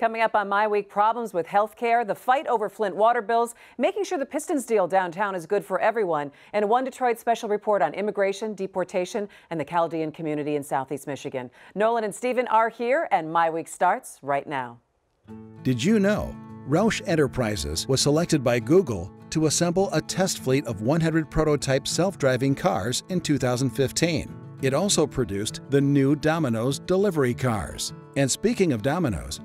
Coming up on My Week, problems with health care, the fight over Flint water bills, making sure the Pistons deal downtown is good for everyone, and a One Detroit special report on immigration, deportation, and the Chaldean community in Southeast Michigan. Nolan and Stephen are here, and My Week starts right now. Did you know Roush Enterprises was selected by Google to assemble a test fleet of 100 prototype self-driving cars in 2015? It also produced the new Domino's delivery cars. And speaking of Domino's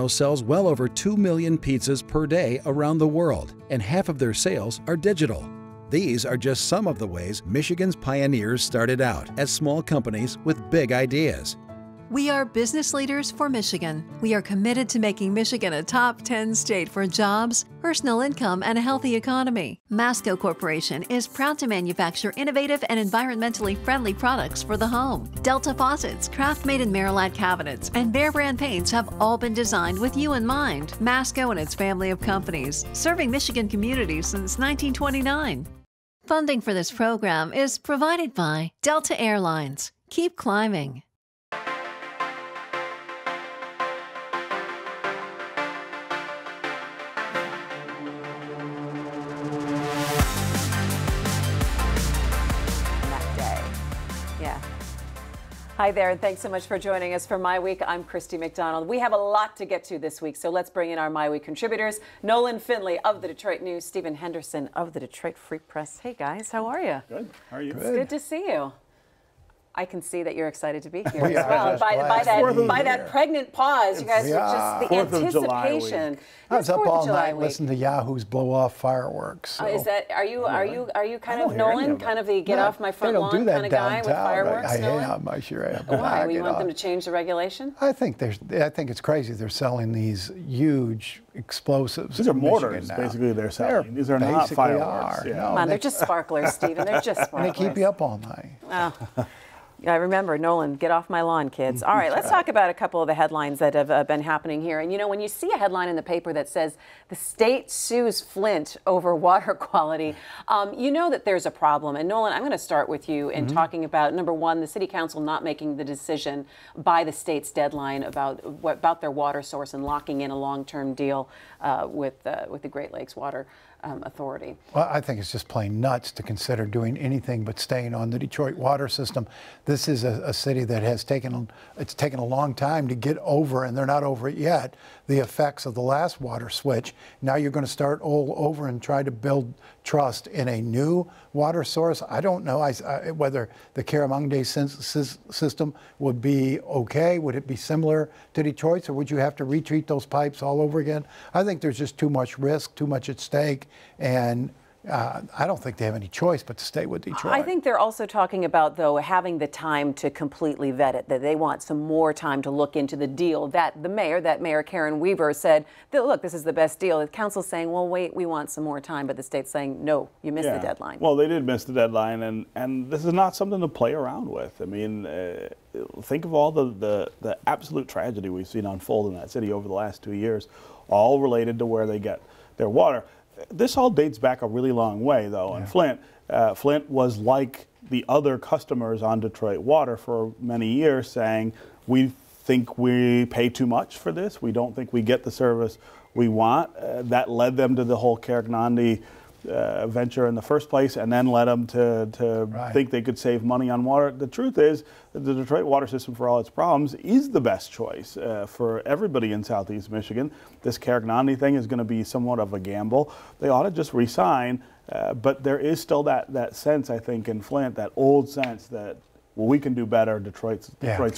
sells well over 2 million pizzas per day around the world, and half of their sales are digital. These are just some of the ways Michigan's pioneers started out as small companies with big ideas. We are business leaders for Michigan. We are committed to making Michigan a top 10 state for jobs, personal income, and a healthy economy. Masco Corporation is proud to manufacture innovative and environmentally friendly products for the home. Delta faucets, Craft-made in Merillat cabinets, and Behr brand paints have all been designed with you in mind. Masco and its family of companies, serving Michigan communities since 1929. Funding for this program is provided by Delta Airlines. Keep climbing. Hi there, and thanks so much for joining us for My Week. I'm Christy McDonald. We have a lot to get to this week, so let's bring in our My Week contributors. Nolan Finley of the Detroit News, Stephen Henderson of the Detroit Free Press. Hey guys, how are you? Good. How are you? It's good to see you. I can see that you're excited to be here as well. By that pregnant pause, you guys were just the anticipation. I was up all night listening to Yahoos blow off fireworks. So. Is that are you kind of Nolan, kind of the get off my front lawn kind of guy with fireworks? I am. I sure am. Why? You want them to change the regulation? I think it's crazy. They're selling these huge explosives. These are mortars, basically. They're selling. These are not fireworks. Yeah. Come on, they're just sparklers, Stephen. They're just sparklers. And they keep you up all night. Oh. I remember, Nolan, get off my lawn, kids. All right, let's talk about a couple of the headlines that have been happening here. And, you know, when you see a headline in the paper that says the state sues Flint over water quality, you know that there's a problem. And, Nolan, I'm going to start with you in talking about, number one, the city council not making the decision by the state's deadline about their water source and locking in a long-term deal with the Great Lakes Water Authority. Well, I think it's just plain nuts to consider doing anything but staying on the Detroit water system. This is a city that has taken a long time to get over, and they're not over it yet, the effects of the last water switch. Now you're going to start all over and try to build trust in a new water source. I don't know whether the Caramonde system would be okay. Would it be similar to Detroit's, or would you have to retreat those pipes all over again? I think there's just too much risk, too much at stake, and I don't think they have any choice but to stay with Detroit. I think they're also talking about, though, having the time to completely vet it, that they want some more time to look into the deal that Mayor Karen Weaver said, look, this is the best deal. The council's saying, well, wait, we want some more time, but the state's saying, no, you missed the deadline. Well, they did miss the deadline, and this is not something to play around with. I mean, think of all the absolute tragedy we've seen unfold in that city over the last 2 years, all related to where they get their water. This all dates back a really long way, though. And Flint was like the other customers on Detroit Water for many years, saying, we think we pay too much for this. We don't think we get the service we want. That led them to the whole Caramonde venture in the first place, and then led them to think they could save money on water. The truth is that the Detroit water system, for all its problems, is the best choice for everybody in Southeast Michigan. This Caramonde thing is going to be somewhat of a gamble. They ought to just resign, but there is still that sense, I think, in Flint, that old sense that, well, we can do better. Detroit's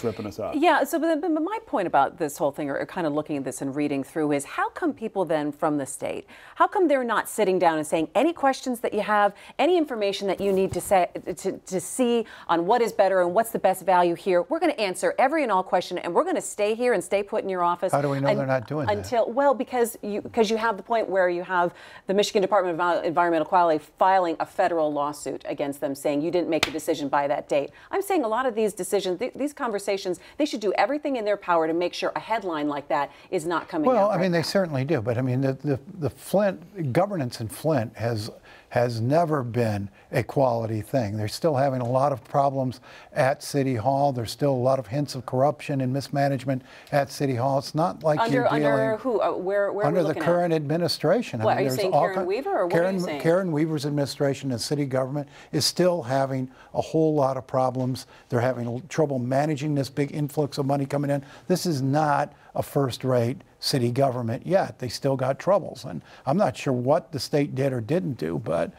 ripping us up. Yeah, so but my point about this whole thing, or kind of looking at this and reading through, is how come people then from the state, how come they're not sitting down and saying any questions that you have, any information that you need to see on what is better and what's the best value here? We're going to answer every and all question, and we're going to stay here and stay put in your office. How do we know they're not doing that? Well, because you have the point where you have the Michigan Department of Environmental Quality filing a federal lawsuit against them, saying you didn't make a decision by that date. I'm saying a lot of these decisions, these conversations, they should do everything in their power to make sure a headline like that is not coming out. Well, I mean, they certainly do, but I mean, the Flint governance in Flint has has never been a quality thing. They're still having a lot of problems at City Hall. There's still a lot of hints of corruption and mismanagement at City Hall. It's not like you're dealing under who? Where are under we the looking current administration. What, I mean, are you saying Karen Weaver, or what are you saying? Karen Weaver's administration and city government is still having a whole lot of problems. They're having trouble managing this big influx of money coming in. This is not a first-rate city government yet. They still got troubles, and I'm not sure what the state did or didn't do, but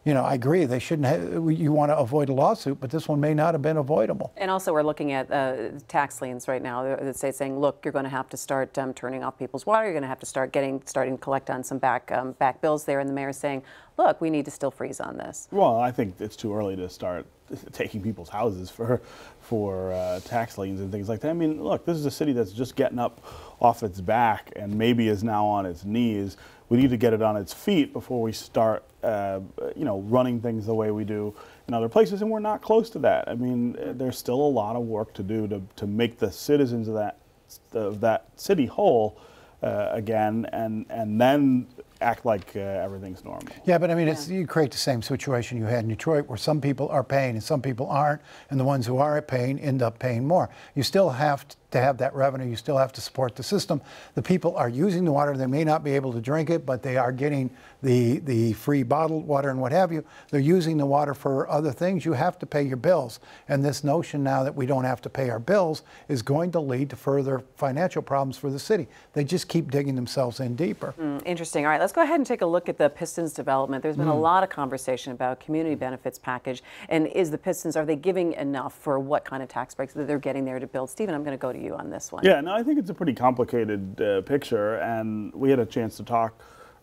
you know, I agree. They shouldn't have, you want to avoid a lawsuit, but this one may not have been avoidable. And also, we're looking at tax liens right now. The state saying, look, you're going to have to start turning off people's water. You're going to have to starting to collect on some back bills there. And the mayor's saying, look, we need to still freeze on this. Well, I think it's too early to start taking people's houses for tax liens and things like that. I mean, look, this is a city that's just getting up off its back and maybe is now on its knees. We need to get it on its feet before we start, you know, running things the way we do in other places, and we're not close to that. I mean, there's still a lot of work to do to make the citizens of that city whole again, and then act like everything's normal. Yeah, but I mean, you create the same situation you had in Detroit, where some people are paying and some people aren't, and the ones who aren't paying end up paying more. You still have to have that revenue. You still have to support the system. The people are using the water. They may not be able to drink it, but they are getting the free bottled water and what have you. They're using the water for other things. You have to pay your bills. And this notion now that we don't have to pay our bills is going to lead to further financial problems for the city. They just keep digging themselves in deeper. Interesting. All right, let's go ahead and take a look at the Pistons development. There's been a lot of conversation about community benefits package, and is the Pistons, are they giving enough for what kind of tax breaks that they're getting there to build? Stephen, I'm going to go to you on this one. Yeah, no, I think it's a pretty complicated picture, and we had a chance to talk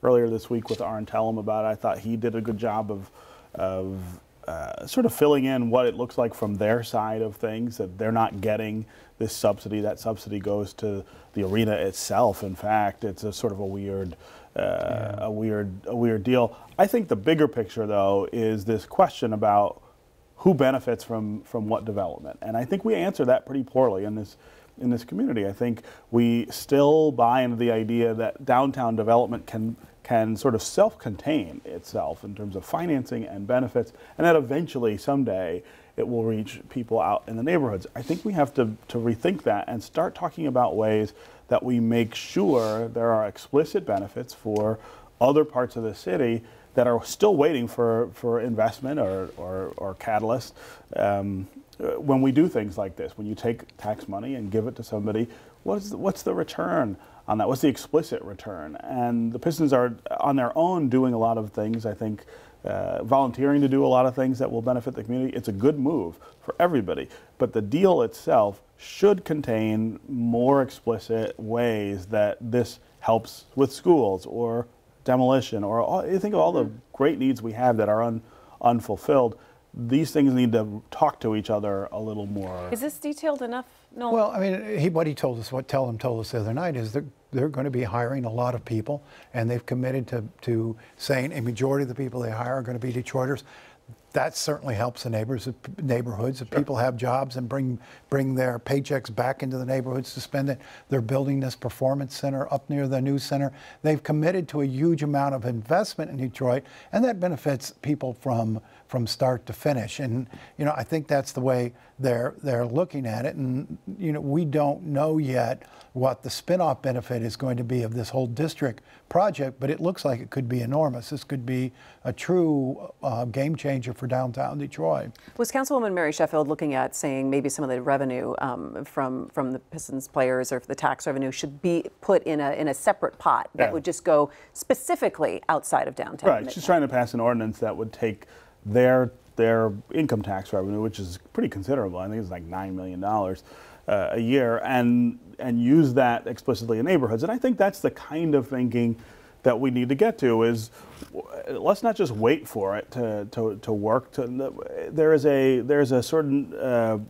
earlier this week with Arn Tellem about it. I thought he did a good job of sort of filling in what it looks like from their side of things, that they're not getting this subsidy. That subsidy goes to the arena itself. In fact, it's a sort of a weird deal. I think the bigger picture, though, is this question about who benefits from what development, and I think we answer that pretty poorly in this community. I think we still buy into the idea that downtown development can sort of self-contain itself in terms of financing and benefits, and that eventually, someday, it will reach people out in the neighborhoods. I think we have to rethink that and start talking about ways that we make sure there are explicit benefits for other parts of the city that are still waiting for investment or catalyst. When we do things like this, when you take tax money and give it to somebody, what's the return on that? What's the explicit return? And the Pistons are on their own doing a lot of things, I think, volunteering to do a lot of things that will benefit the community. It's a good move for everybody. But the deal itself should contain more explicit ways that this helps with schools or demolition, or you think of all the great needs we have that are unfulfilled. These things need to talk to each other a little more. Is this detailed enough? No. Well, I mean, what Tellem told us the other night is they're going to be hiring a lot of people, and they've committed to saying a majority of the people they hire are going to be Detroiters. That certainly helps the neighborhoods. If people have jobs and bring their paychecks back into the neighborhoods to spend it. They're building this performance center up near the news center. They've committed to a huge amount of investment in Detroit, and that benefits people from start to finish. And you know, I think that's the way they're looking at it. And you know, we don't know yet what the spin-off benefit is going to be of this whole district project, but it looks like it could be enormous. This could be a true game changer for downtown Detroit. Was Councilwoman Mary Sheffield looking at saying maybe some of the revenue from the Pistons players, or the tax revenue, should be put in a separate pot that would just go specifically outside of downtown? Right. She's trying to pass an ordinance that would take their income tax revenue, which is pretty considerable. I think it's like $9 million a year, and use that explicitly in neighborhoods. And I think that's the kind of thinking that we need to get to, is let's not just wait for it to work. There's a certain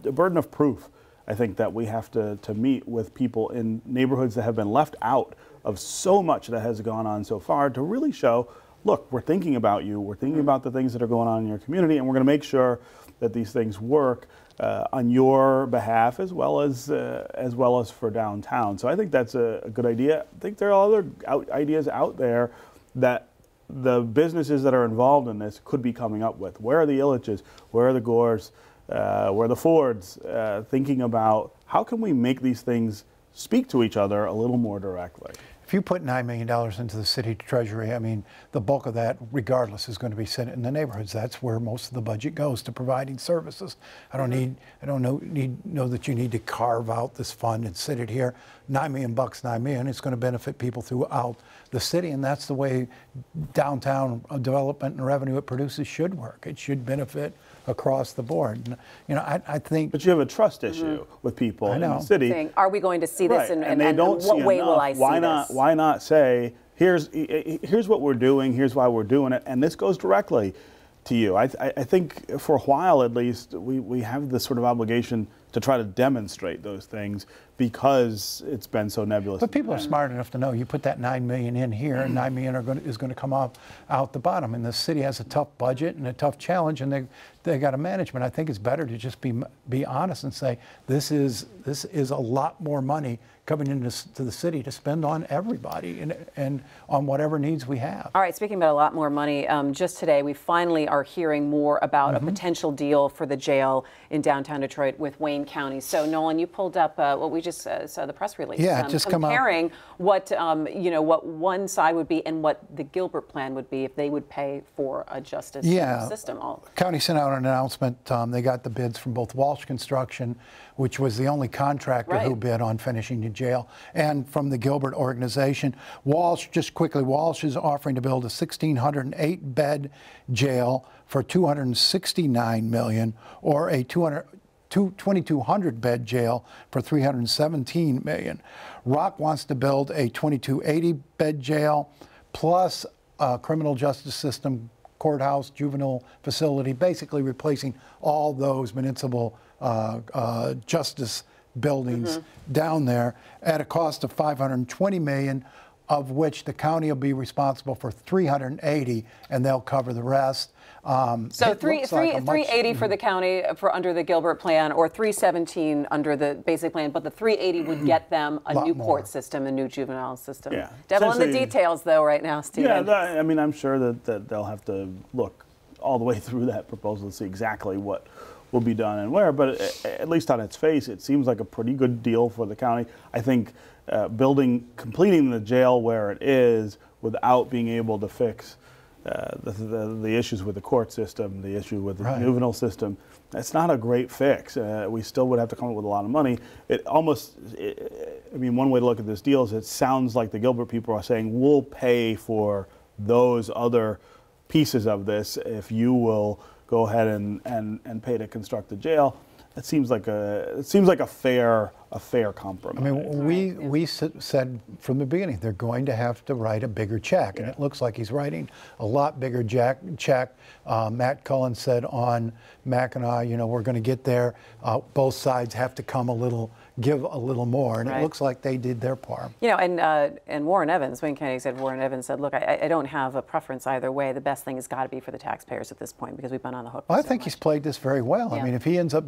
burden of proof, I think, that we have to meet with people in neighborhoods that have been left out of so much that has gone on so far, to really show, look, we're thinking about you, we're thinking about the things that are going on in your community, and we're going to make sure that these things work on your behalf as well as for downtown. So I think that's a good idea. I think there are other ideas out there that the businesses that are involved in this could be coming up with. Where are the Illiches? Where are the Gores? Where are the Fords? Thinking about how can we make these things speak to each other a little more directly. If you put $9 million into the city treasury, I mean, the bulk of that, regardless, is going to be sent in the neighborhoods. That's where most of the budget goes, to providing services. I don't know that you need to carve out this fund and sit it here. $9 million, $9 million. It's going to benefit people throughout the city, and that's the way downtown development and revenue it produces should work. It should benefit across the board. And, you know, I think. But you have a trust issue with people in the city. Saying, are we going to see this, right. and what way will I see this? Why not say, here's what we're doing, here's why we're doing it, and this goes directly to you. I think for a while at least we have this sort of obligation to try to demonstrate those things because it's been so nebulous. But people are smart enough to know you put that $9 million in here, and $9 million is going to come out the bottom. And the city has a tough budget and a tough challenge, and they got a management. I think it's better to just be honest and say this is a lot more money coming into the city to spend on everybody and on whatever needs we have. All right, speaking about a lot more money, just today we finally are hearing more about a potential deal for the jail in downtown Detroit with Wayne County. So Nolan, you pulled up what we just saw, the press release. Yeah, just comparing what what one side would be and what the Gilbert plan would be if they would pay for a justice system. County sent out an announcement. They got the bids from both Walsh Construction, which was the only contractor who bid on finishing the jail, and from the Gilbert organization. Walsh, just quickly, Walsh is offering to build a 1,608-bed jail for $269 million, or a 2,200-bed jail for $317 million. Rock wants to build a 2,280-bed jail, plus a criminal justice system, courthouse, juvenile facility, basically replacing all those municipal justice buildings down there at a cost of $520 million, of which the county will be responsible for 380, and they'll cover the rest. So 380 for the county for under the Gilbert plan, or 317 under the basic plan, but the 380 would get them a new court system, a new juvenile system. Yeah. Devil in the details, though, right now, Stephen. Yeah, I mean, I'm sure that they'll have to look all the way through that proposal to see exactly what will be done and where, but at least on its face, it seems like a pretty good deal for the county. I think completing the jail where it is without being able to fix the issues with the court system, the issue with the juvenile system, that's not a great fix. We still would have to come up with a lot of money. I mean, one way to look at this deal is it sounds like the Gilbert people are saying, we'll pay for those other pieces of this if you will go ahead and pay to construct the jail. It seems like a fair compromise. I mean, we said from the beginning they're going to have to write a bigger check, and it looks like he's writing a lot bigger check. Matt Cullen said on Mackinac, we're going to get there. Both sides have to give a little more, and it looks like they did their part. And Warren Evans, Wayne County said, look, I don't have a preference either way. The best thing has got to be for the taxpayers at this point because we've been on the hook. Well, I think he's played this very well. I mean, if he ends up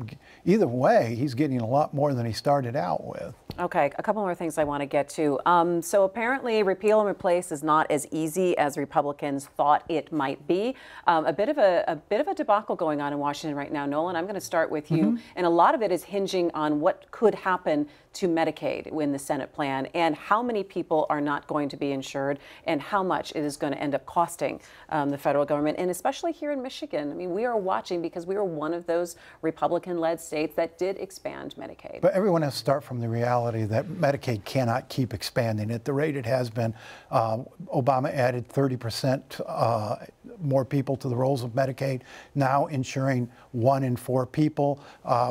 either way, he's getting a lot more than he started out with. Okay, a couple more things I want to get to. So apparently repeal and replace is not as easy as Republicans thought it might be. A bit of a debacle going on in Washington right now. Nolan, I'm going to start with you. And a lot of it is hinging on what could happen to Medicaid in the Senate plan and how many people are not going to be insured and how much it is going to end up costing the federal government, and especially here in Michigan. I mean, we are watching because we were one of those Republican-led states that did expand Medicaid. But everyone has to start from the reality that Medicaid cannot keep expanding at the rate it has been. Obama added 30% more people to the rolls of Medicaid, now insuring 1 in 4 people.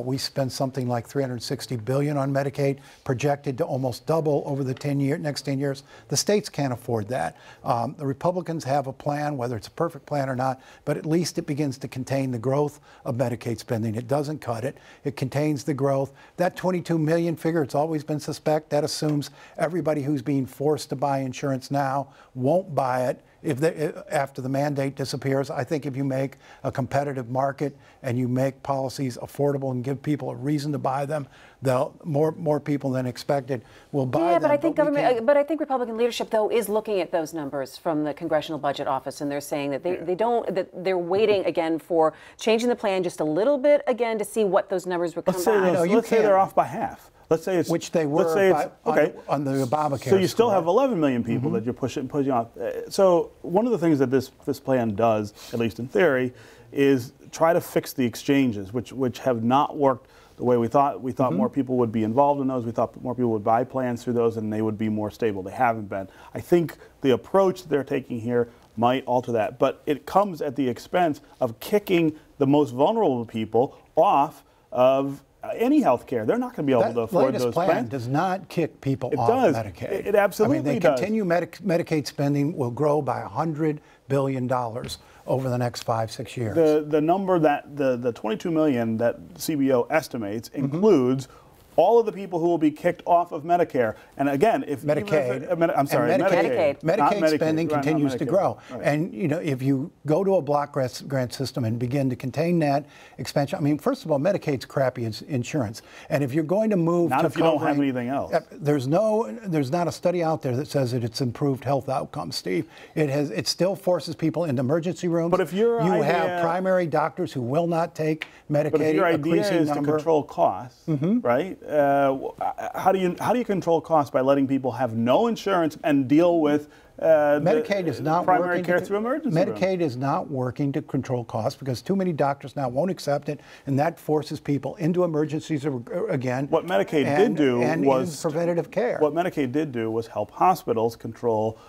We spend something like $360 billion on Medicaid, projected to almost double over the next 10 years. The states can't afford that. The Republicans have a plan, whether it's a perfect plan or not, but at least it begins to contain the growth of Medicaid spending. It doesn't cut it. It contains the growth. That 22 million figure, it's always always been suspect. That assumes everybody who's being forced to buy insurance now won't buy it after the mandate disappears. I think if you make a competitive market and you make policies affordable and give people a reason to buy them, more people than expected will buy them. Yeah, but I think but I think Republican leadership though is looking at those numbers from the Congressional Budget Office, and they're saying that they're waiting again for changing the plan just a little bit again to see what those numbers would come back. Let's say they're off by half. Let's say it's which they were on the Obamacare. So you still have 11 million people that you're pushing off. So one of the things that this plan does, at least in theory, is try to fix the exchanges, which have not worked the way we thought. We thought more people would be involved in those. We thought more people would buy plans through those, and they would be more stable. They haven't been. I think the approach they're taking here might alter that, but it comes at the expense of kicking the most vulnerable people off of any health care. They're not going to be able to afford those plans. That latest plan does not kick people off Medicaid. It absolutely does. I mean, they continue Medicaid spending will grow by $100 billion over the next 5-6 years. The number that the 22 million that CBO estimates includes all of the people who will be kicked off of Medicare. And again, if Medicaid, Medicaid spending continues to grow. Right. And if you go to a block grant system and begin to contain that expansion, I mean, first of all, Medicaid's crappy insurance. And if you're going to move if you don't have anything else. There's not a study out there that says that it's improved health outcomes, Steve. It still forces people into emergency rooms. But if you have primary doctors who will not take Medicaid, but if your idea is to control costs, right? How do you control costs by letting people have no insurance and deal with Medicaid is not primary care through emergency Medicaid is not working to control costs because too many doctors now won't accept it, and that forces people into emergencies again. What Medicaid did do was preventative care. What Medicaid did do was help hospitals control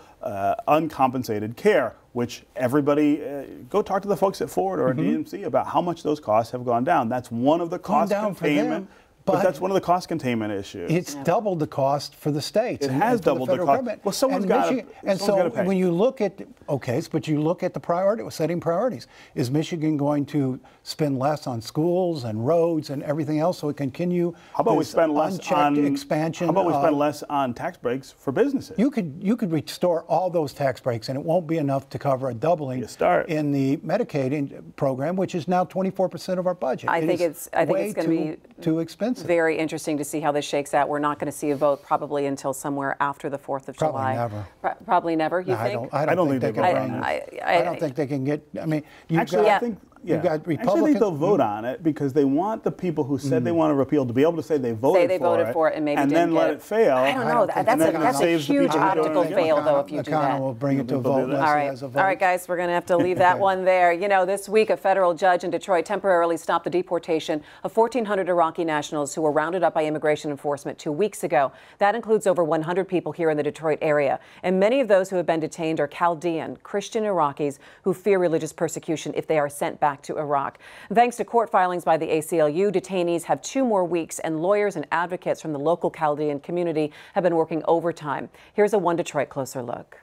uncompensated care, which everybody go talk to the folks at Ford or DMC about how much those costs have gone down. That's one of the cost containment. But that's one of the cost containment issues. It's doubled the cost for the states. It has doubled the cost. Government. Well, someone's got to pay. And so when you look at, but you look at the priority, setting priorities. Is Michigan going to spend less on schools and roads and everything else so it can continue? How about we spend less on expansion? How about we spend less on tax breaks for businesses? You could restore all those tax breaks, and it won't be enough to cover a doubling in the Medicaid program, which is now 24% of our budget. I think it's going to be too expensive. Very interesting to see how this shakes out. We're not going to see a vote probably until somewhere after the 4th of July. Never. Probably never. You think? I don't think they can. I don't think they can get. I mean, I think. You've got Republicans. Actually, I think they'll vote on it because they want the people who said they want to repeal to be able to say they voted for it and maybe and then let it fail. I don't know. That's a huge optical fail, though, if you do that. Will bring it to a vote. All right, guys, we're going to have to leave that one there. This week, a federal judge in Detroit temporarily stopped the deportation of 1,400 Iraqi nationals who were rounded up by immigration enforcement 2 weeks ago. That includes over 100 people here in the Detroit area. And many of those who have been detained are Chaldean, Christian Iraqis who fear religious persecution if they are sent back to Iraq. Thanks to court filings by the ACLU, detainees have 2 more weeks, and lawyers and advocates from the local Chaldean community have been working overtime. Here's a One Detroit closer look.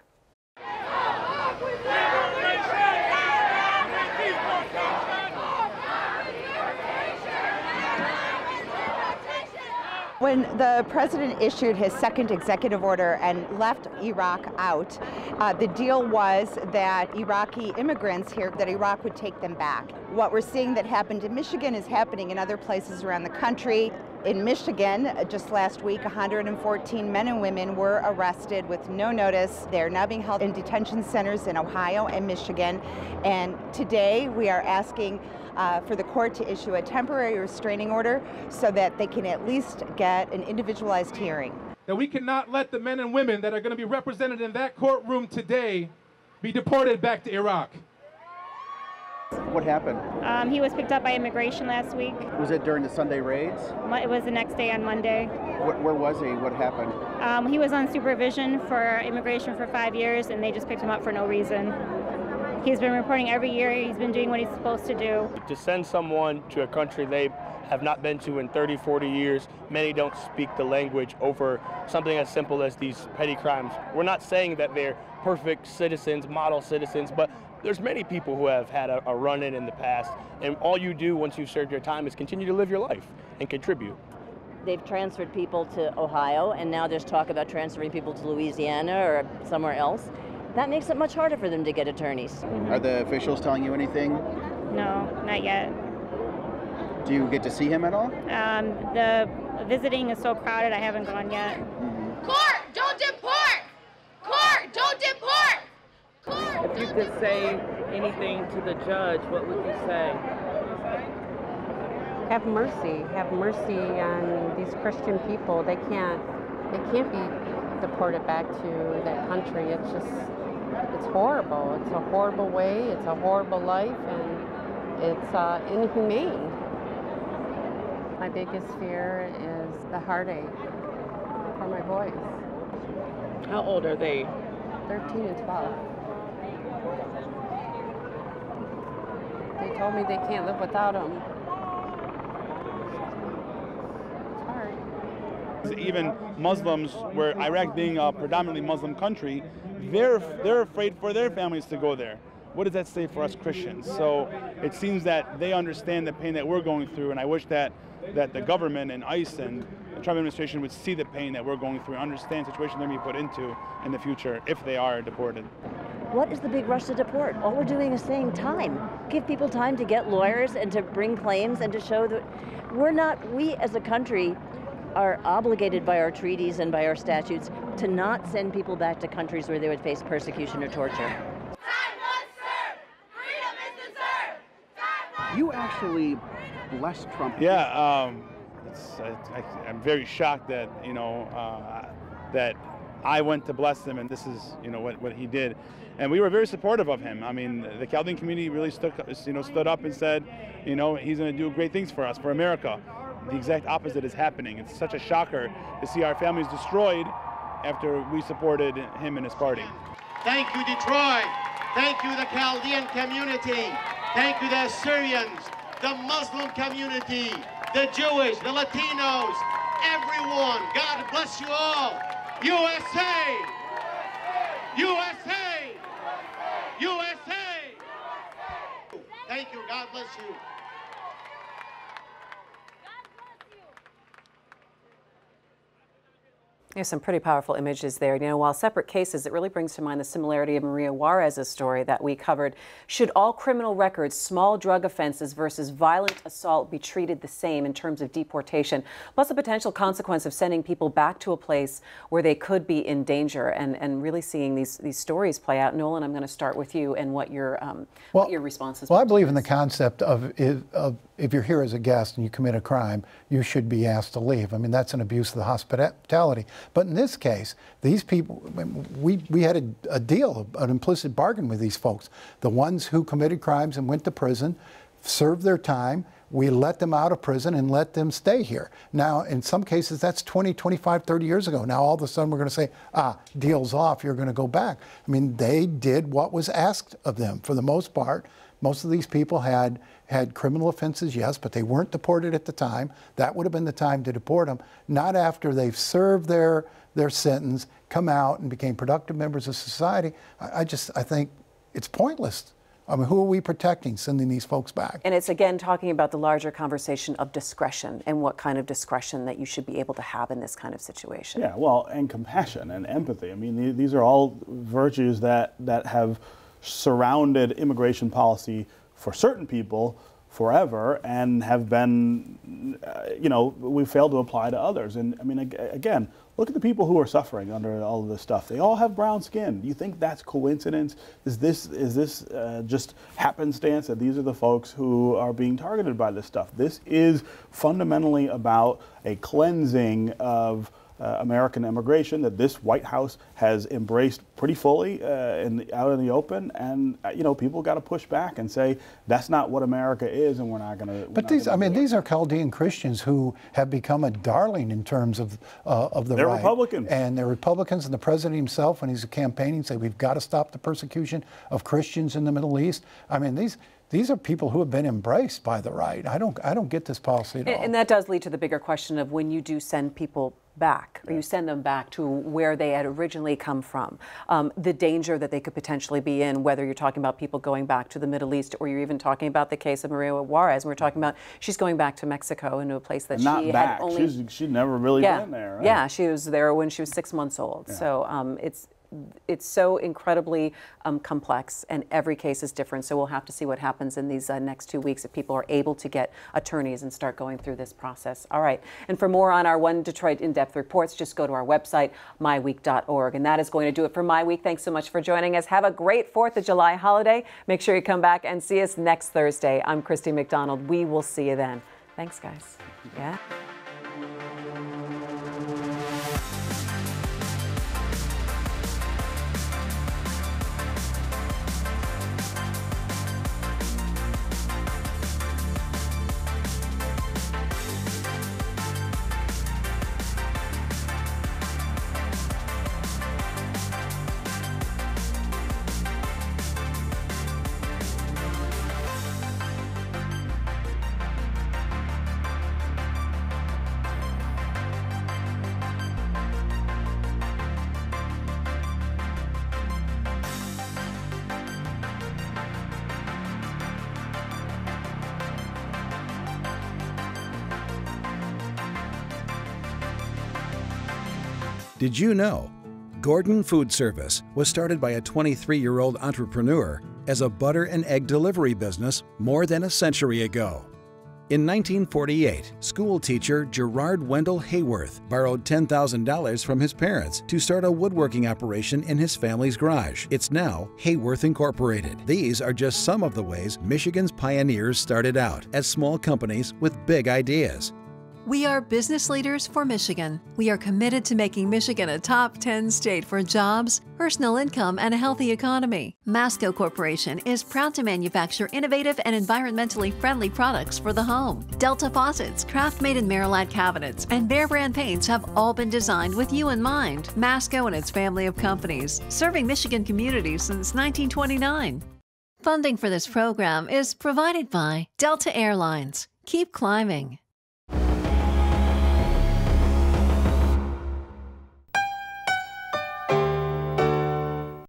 When the president issued his second executive order and left Iraq out, the deal was that Iraqi immigrants here, that Iraq would take them back. What we're seeing that happened in Michigan is happening in other places around the country. In Michigan, just last week, 114 men and women were arrested with no notice. They're now being held in detention centers in Ohio and Michigan. And today we are asking for the court to issue a temporary restraining order so that they can at least get an individualized hearing. That we cannot let the men and women that are going to be represented in that courtroom today be deported back to Iraq. What happened? He was picked up by immigration last week. Was it during the Sunday raids? It was the next day on Monday. Where was he? What happened? He was on supervision for immigration for 5 years, and they just picked him up for no reason. He's been reporting every year. He's been doing what he's supposed to do. To send someone to a country they have not been to in 30, 40 years, many don't speak the language over something as simple as these petty crimes. We're not saying that they're perfect citizens, model citizens, but there's many people who have had a run-in in the past, and all you do once you've served your time is continue to live your life and contribute. they've transferred people to Ohio, and now there's talk about transferring people to Louisiana or somewhere else. That makes it much harder for them to get attorneys. Mm-hmm. Are the officials telling you anything? No, not yet. Do you get to see him at all? The visiting is so crowded, I haven't gone yet. Mm-hmm. Court, don't deport! Court, don't deport! Court, if you could say anything to the judge, what would you say? Have mercy on these Christian people. They can't be deported back to that country. It's horrible. It's a horrible way. It's a horrible life, and it's inhumane. My biggest fear is the heartache for my boys. How old are they? 13 and 12. They told me they can't live without them. Even Muslims, where Iraq being a predominantly Muslim country, they're afraid for their families to go there. What does that say for us Christians? So it seems that they understand the pain that we're going through, and I wish that the government and ICE and the Trump administration would see the pain that we're going through and understand the situation they're going to be put into in the future if they are deported. What is the big rush to deport? All we're doing is saying time. Give people time to get lawyers and to bring claims and to show that we as a country are obligated by our treaties and by our statutes to not send people back to countries where they would face persecution or torture. You actually blessed Trump. Yeah, I'm very shocked that that I went to bless him, and this is what he did, and we were very supportive of him. I mean, the Chaldean community really stood up and said, he's going to do great things for us, for America. The exact opposite is happening. It's such a shocker to see our families destroyed after we supported him and his party. Thank you, Detroit. Thank you, the Chaldean community. Thank you, the Assyrians, the Muslim community, the Jewish, the Latinos, everyone. God bless you all. USA! USA! USA! Thank you. God bless you. There's some pretty powerful images there. While separate cases, it really brings to mind the similarity of Maria Juarez's story that we covered. Should all criminal records, small drug offenses versus violent assault, be treated the same in terms of deportation, plus the potential consequence of sending people back to a place where they could be in danger, and really seeing these stories play out? Nolan, I'm going to start with you and what your response is. Well, I believe in the concept of if you're here as a guest and you commit a crime, you should be asked to leave. I mean, that's an abuse of the hospitality. But in this case, these people, we had a deal, an implicit bargain with these folks. The ones who committed crimes and went to prison, served their time, we let them out of prison and let them stay here. Now, in some cases, that's 20, 25, 30 years ago. Now, all of a sudden, we're going to say, deal's off, you're going to go back. I mean, they did what was asked of them for the most part. Most of these people had criminal offenses, yes, but they weren't deported at the time. That would have been the time to deport them, not after they've served their sentence, come out and became productive members of society. I think it's pointless. I mean, who are we protecting sending these folks back? And it's, again, talking about the larger conversation of discretion and what kind of discretion that you should be able to have in this kind of situation. Yeah, well, and compassion and empathy. I mean, these are all virtues that have surrounded immigration policy for certain people forever and have been, we failed to apply to others. And I mean, again, look at the people who are suffering under all of this stuff. They all have brown skin. Do you think that's coincidence? Is this just happenstance that these are the folks who are being targeted by this stuff? This is fundamentally about a cleansing of American immigration that this White House has embraced pretty fully out in the open, and people got to push back and say that's not what America is, and we're not going to. But these are Chaldean Christians who have become a darling in terms of the they're right. Republicans, and they're Republicans, and the president himself, when he's campaigning, say we've got to stop the persecution of Christians in the Middle East. I mean, these are people who have been embraced by the right. I don't get this policy at all. And that does lead to the bigger question of when you do send people back, or you send them back to where they had originally come from. The danger that they could potentially be in, whether you're talking about people going back to the Middle East, or you're even talking about the case of Maria Juarez. We're talking about she's going back to Mexico, into a place that she had only... She'd never really been there, right? Yeah, she was there when she was 6 months old. Yeah. So it's so incredibly complex, and every case is different. So we'll have to see what happens in these next 2 weeks if people are able to get attorneys and start going through this process. All right. And for more on our One Detroit in-depth reports, just go to our website, MiWeek.org. And that is going to do it for My Week. Thanks so much for joining us. Have a great 4th of July holiday. Make sure you come back and see us next Thursday. I'm Christy McDonald. We will see you then. Thanks, guys. Yeah. Did you know Gordon Food Service was started by a 23-year-old entrepreneur as a butter and egg delivery business more than a century ago? In 1948, school teacher Gerard Wendell Hayworth borrowed $10,000 from his parents to start a woodworking operation in his family's garage. It's now Hayworth Incorporated. These are just some of the ways Michigan's pioneers started out as small companies with big ideas. We are business leaders for Michigan. We are committed to making Michigan a top 10 state for jobs, personal income, and a healthy economy. Masco Corporation is proud to manufacture innovative and environmentally friendly products for the home. Delta faucets, craft-made in Merillat cabinets, and Behr brand paints have all been designed with you in mind. Masco and its family of companies, serving Michigan communities since 1929. Funding for this program is provided by Delta Airlines. Keep climbing.